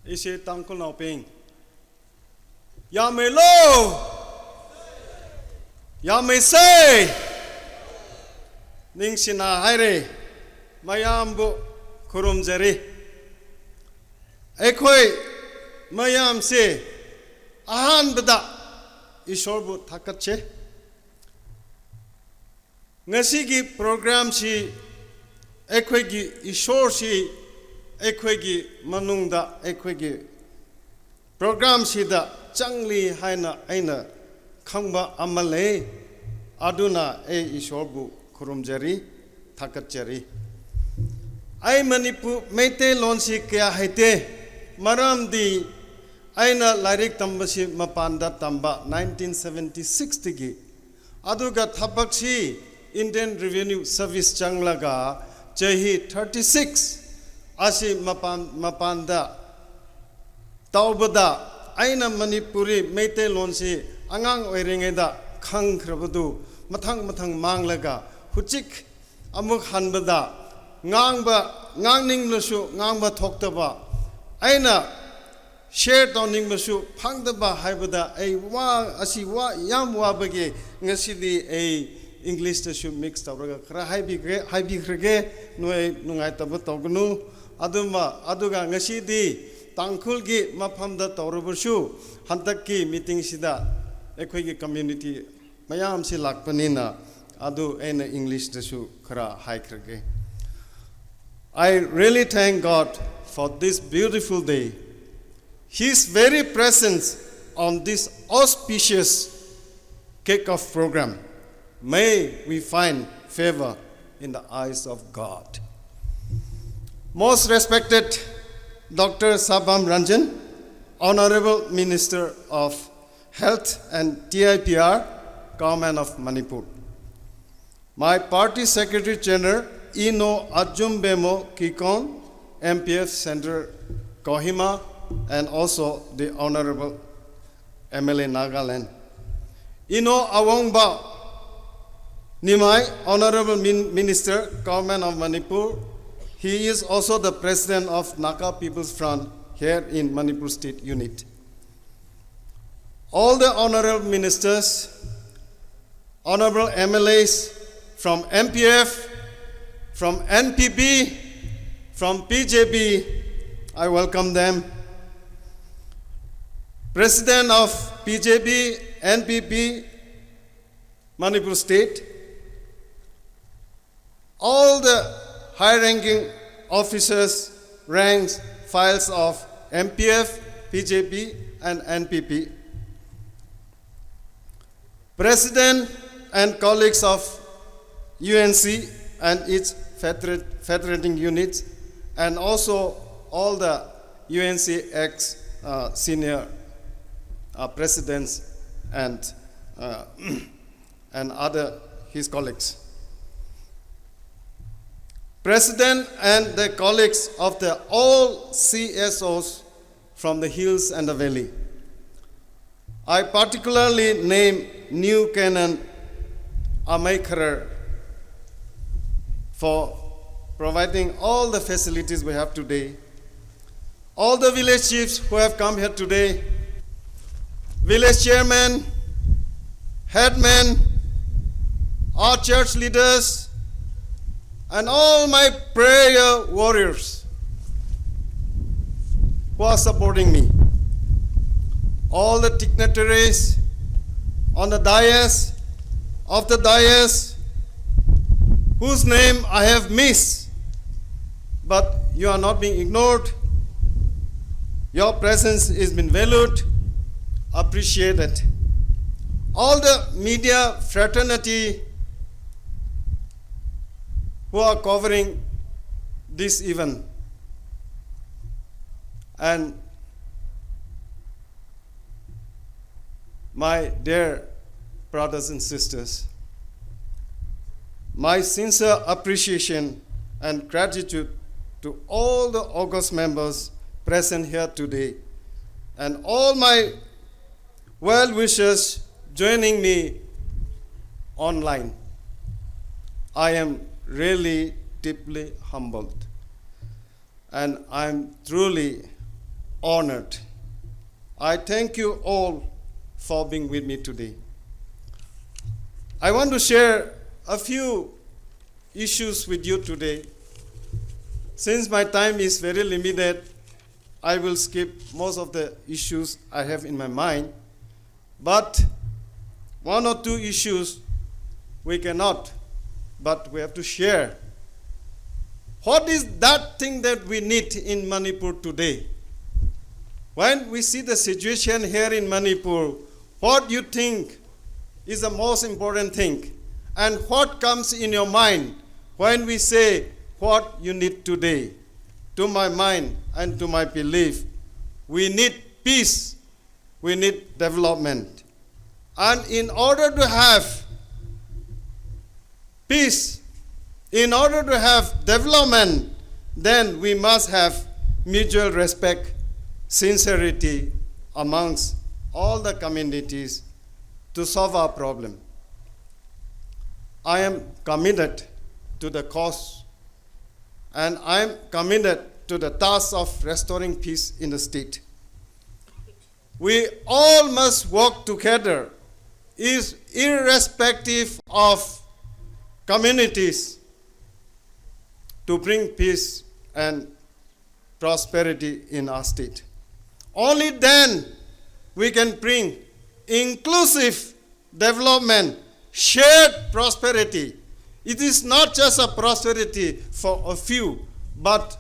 Isi Tangkhul nau ping. Ya me lo. Ya me say. Ning sina haire. Mayam bu kurum jari. Ekhoi mayam se ahan beda ishor bu thakat che. Ngasi ki program si ekhoi ki ishor si ekhoi ki manungda ekhoi ki program si da changli haina aina khangba amale aduna ishor bu kurum jari thakat jari. Ai Manipur meite lonsi kya haite maram di aina lairik tambasi mapanda tamba 1976 tigi aduga thabaksi Indian Revenue Service changlaga jahi 36 asi mapanda taubada aina Manipuri meite lonsi angang oiringeda khang khrabadu mathang manglaga huchik amuk hanbada ngang lusu ngangba thoktaba aina share towning masu phangdaba haibada ai wa asi wa yam wa bage ngasidi ai English to should mix tawraga khra haibi khre noi nungai tab tawgnu aduga ngasidi Tangkhul gi maphamda tawrubursu hantakki meeting sida ekhoi gi community mayam si lakpanina adu ena English to should khra hai khre. I really thank God for this beautiful day. His very presence on this auspicious kick-off program. May we find favor in the eyes of God. Most respected Dr. Sabam Ranjan, Honorable Minister of Health and TIPR, Government of Manipur. My party Secretary General, Ino Ajumbemo Kikon, MPF Center Kohima, and also the Honorable MLA Nagaland. Ino Awongba Nimai, Honorable Minister, Government of Manipur. He is also the President of Naka People's Front here in Manipur State Unit. All the Honorable Ministers, Honorable MLAs from MPF, from NPP, from PJP, I welcome them. President of PJP, NPP, Manipur State, all the high-ranking officers, ranks, files of MPF, PJP, and NPP, President and colleagues of UNC and its federating units, and also all the UNC senior presidents and other his colleagues. President and the colleagues of the all CSOs from the hills and the valley. I particularly name New Canaan Amaikharar for providing all the facilities we have today. All the village chiefs who have come here today, village chairmen, headmen, our church leaders, and all my prayer warriors who are supporting me. All the dignitaries on the dais, of the dais, whose name I have missed, but you are not being ignored. Your presence has been valued, appreciated. All the media fraternity who are covering this event, and my dear brothers and sisters, my sincere appreciation and gratitude to all the august members present here today, and all my well-wishers joining me online. I am really deeply humbled, and I'm truly honored. I thank you all for being with me today. I want to share a few issues with you today. Since my time is very limited, I will skip most of the issues I have in my mind. But one or two issues we cannot, but we have to share. What is that thing that we need in Manipur today? When we see the situation here in Manipur, what do you think is the most important thing? And what comes in your mind when we say what you need today? To my mind and to my belief, we need peace, we need development. And in order to have peace, in order to have development, then we must have mutual respect, sincerity amongst all the communities to solve our problem. I am committed to the cause, and I am committed to the task of restoring peace in the state. We all must work together, irrespective of communities, to bring peace and prosperity in our state. Only then we can bring inclusive development, shared prosperity. It is not just a prosperity for a few, but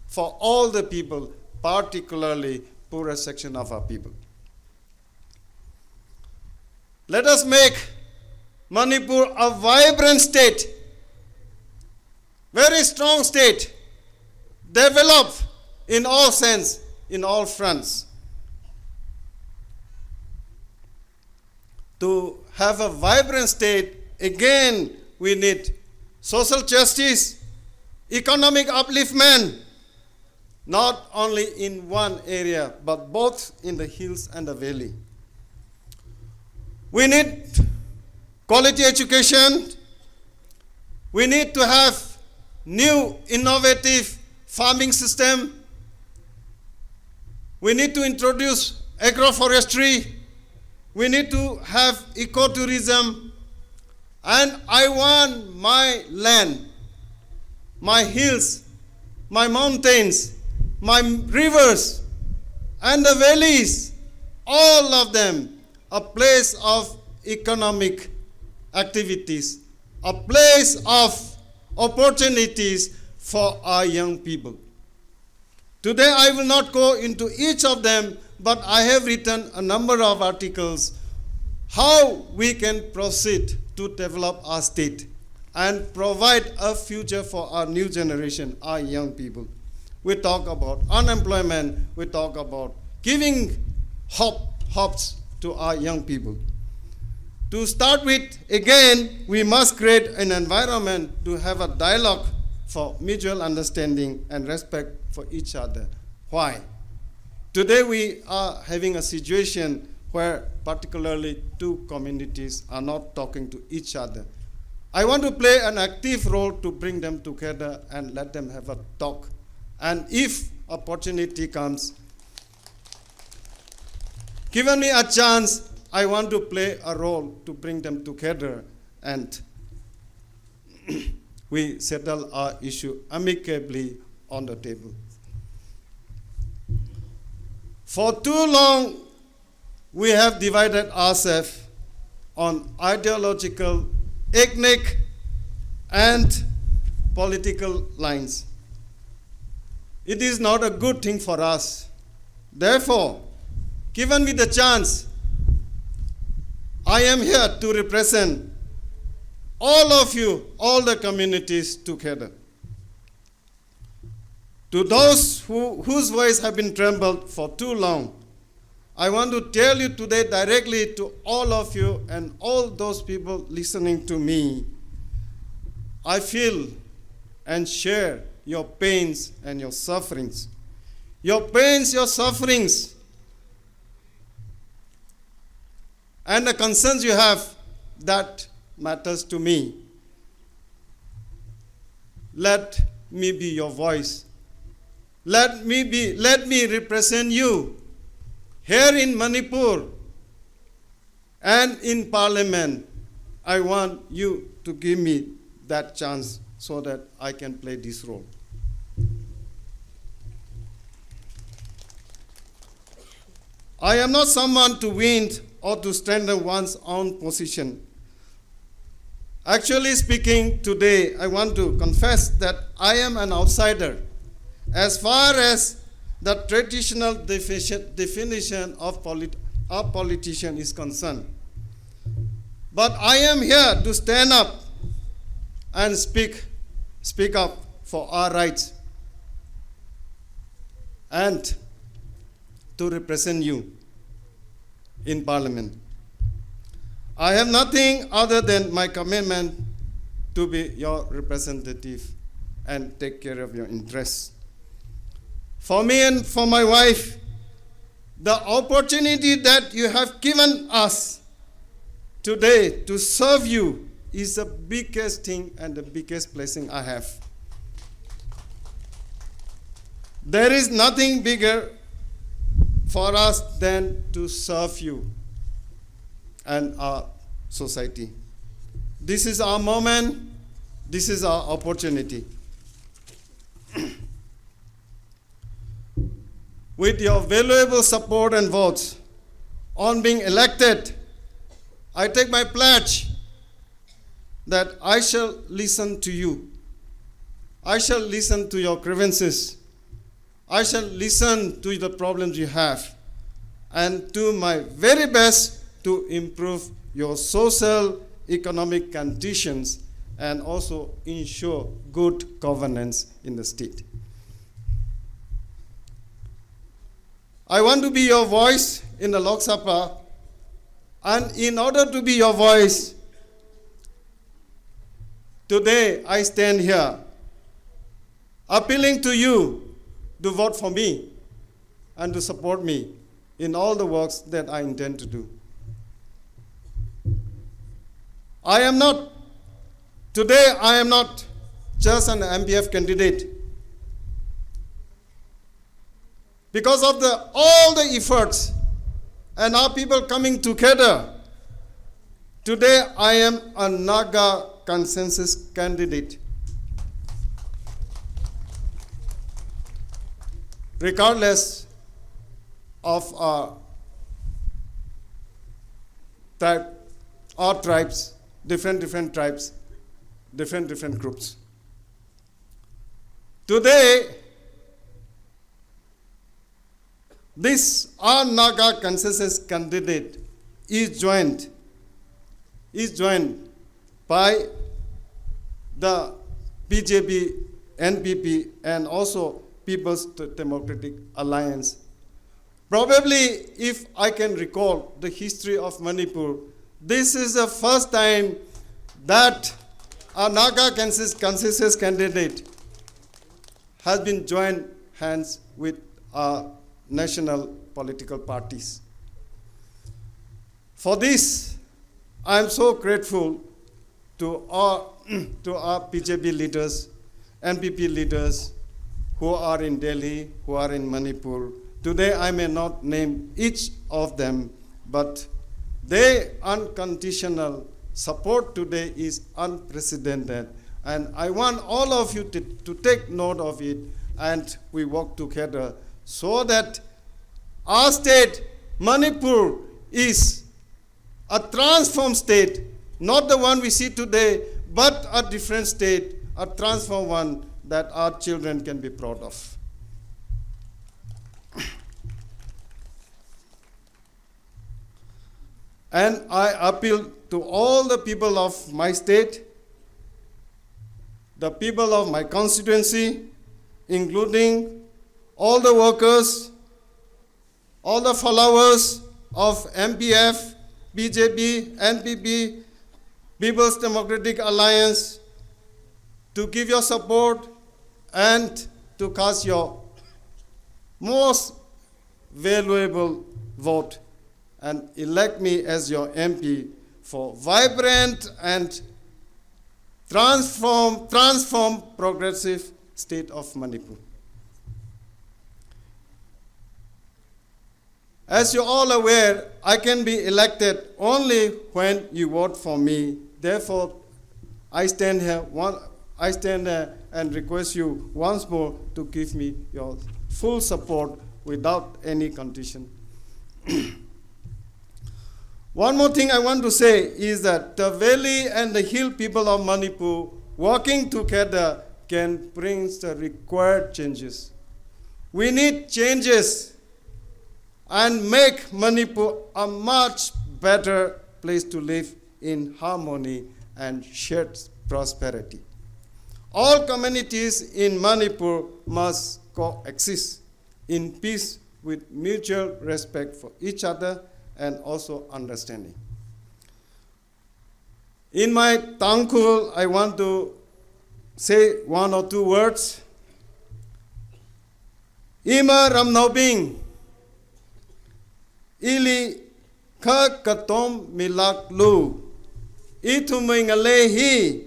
for all the people, particularly poorer section of our people. Let us make Manipur a vibrant state, very strong state, develop in all sense, in all fronts. To have a vibrant state, again, we need social justice, economic upliftment, not only in one area, but both in the hills and the valley. We need quality education. We need to have new innovative farming system. We need to introduce agroforestry. We need to have ecotourism. And I want my land, my hills, my mountains, my rivers, and the valleys, all of them, a place of economic activities, a place of opportunities for our young people. Today I will not go into each of them, but I have written a number of articles how we can proceed to develop our state and provide a future for our new generation, our young people. We talk about unemployment, we talk about giving hopes to our young people. To start with, again, we must create an environment to have a dialogue for mutual understanding and respect for each other. Why? Today we are having a situation where particularly two communities are not talking to each other. I want to play an active role to bring them together and let them have a talk. And if opportunity comes, given me a chance, I want to play a role to bring them together and we settle our issue amicably on the table. For too long, we have divided ourselves on ideological, ethnic, and political lines. It is not a good thing for us. Therefore, given me the chance, I am here to represent all of you, all the communities together. To those whose voice have been trembled for too long, I want to tell you today directly to all of you and all those people listening to me, I feel and share your pains and your sufferings. Your pains, your sufferings, and the concerns you have, that matters to me. Let me be your voice let me represent you here in Manipur and in Parliament. I want you to give me that chance so that I can play this role. I am not someone to win or to strengthen one's own position. Actually speaking, today I want to confess that I am an outsider as far as the traditional definition of a politician is concerned. But I am here to stand up and speak up for our rights and to represent you in Parliament. I have nothing other than my commitment to be your representative and take care of your interests. For me and for my wife, the opportunity that you have given us today to serve you is the biggest thing and the biggest blessing I have. There is nothing bigger for us than to serve you and our society. This is our moment. This is our opportunity. With your valuable support and votes on being elected, I take my pledge that I shall listen to you. I shall listen to your grievances. I shall listen to the problems you have and do my very best to improve your social, economic conditions and also ensure good governance in the state. I want to be your voice in the Lok Sabha, and in order to be your voice, today I stand here appealing to you to vote for me and to support me in all the works that I intend to do. Today I am not just an MPF candidate. Because of all the efforts and our people coming together, today I am a Naga consensus candidate. Regardless of our tribes, different tribes, different groups. Today, this our Naga consensus candidate is joined by the BJP, NPP, and also People's Democratic Alliance. Probably, if I can recall the history of Manipur, this is the first time that a Naga consensus candidate has been joined hands with our national political parties. For this, I am so grateful to our BJP leaders, NPP leaders who are in Delhi, who are in Manipur. Today, I may not name each of them, but their unconditional support today is unprecedented. And I want all of you to take note of it, and we work together so that our state, Manipur, is a transformed state, not the one we see today, but a different state, a transformed one that our children can be proud of. And I appeal to all the people of my state, the people of my constituency, including all the workers, all the followers of MPF, BJP, NPP, People's Democratic Alliance, to give your support and to cast your most valuable vote and elect me as your MP for vibrant and transform progressive state of Manipur. As you're all aware, I can be elected only when you vote for me. Therefore, I stand here and request you once more to give me your full support without any condition. One more thing I want to say is that the valley and the hill people of Manipur working together can bring the required changes. We need changes and make Manipur a much better place to live in harmony and shared prosperity. All communities in Manipur must coexist in peace with mutual respect for each other and also understanding. In my Tangkhul, I want to say one or two words. Ima Ramnaubing, ili ka katom milak lu, itu mengalehi,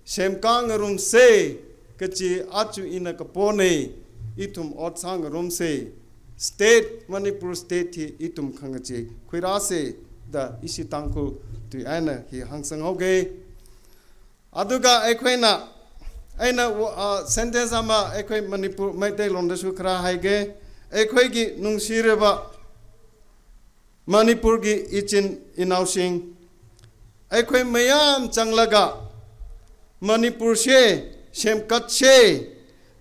semkang rum se, keci acu ina kapone, itum otsang rum se. State, Manipur state hi itum khangachi. Kuirase da isi Tangkhul tu aina hi hangsang hoge. Aduga ekwaina aina sentence ama ekwai Manipur maitai lomda su khara haige. Ekwai gi nungsireba Manipur gi ichin inausing. Ekwai mayam changlaga Manipur she shemkat she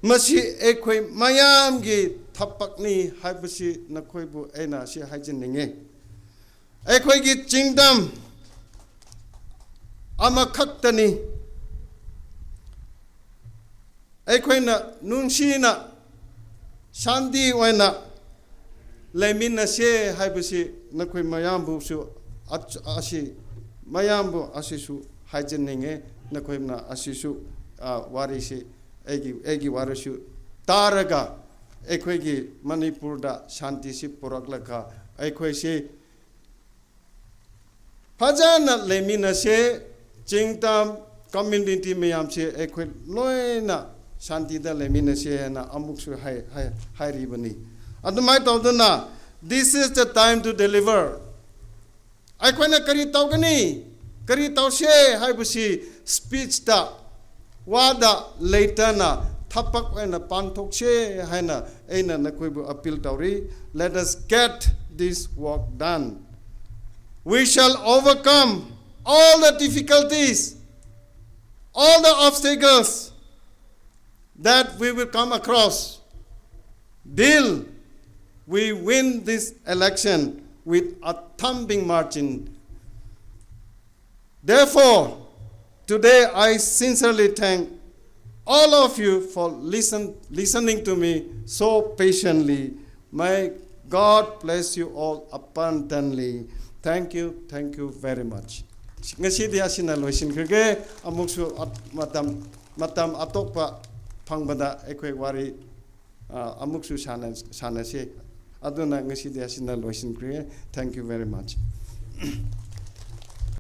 masi ekwai mayam gi Thapakni haibasi nakoibu ena si haijin ninge. Ekwai gi chingdam amakhaktani. Ekwai na nunshi na shandi waina lemina se haibasi nakoi mayambu su asi mayambu asisu haijin ninge nakoi na asisu warisi egi warisu taraga Ekwegi Manipur da shanti si puraklaka ekwai si Pajana lemina se chingtam community mayam se ekwai loina shanti da lemina se na amuksu hai ribani. Adumai tawduna, this is the time to deliver. Ekwai na kari tawgani, kari tawse hai busi speech da wada later na Tapak and a pantokshe haina aina nakuibu appeal tauri. Let us get this work done. We shall overcome all the difficulties, all the obstacles that we will come across. Till we win this election with a thumping margin. Therefore, today I sincerely thank all of you for listening to me so patiently. May God bless you all abundantly. Thank you very much. Ngasi dia sinaloisin kage amuksu matam atokpa pangbada ekoi wari amuksu sanase aduna ngasi dia sinaloisin kage. Thank you very much.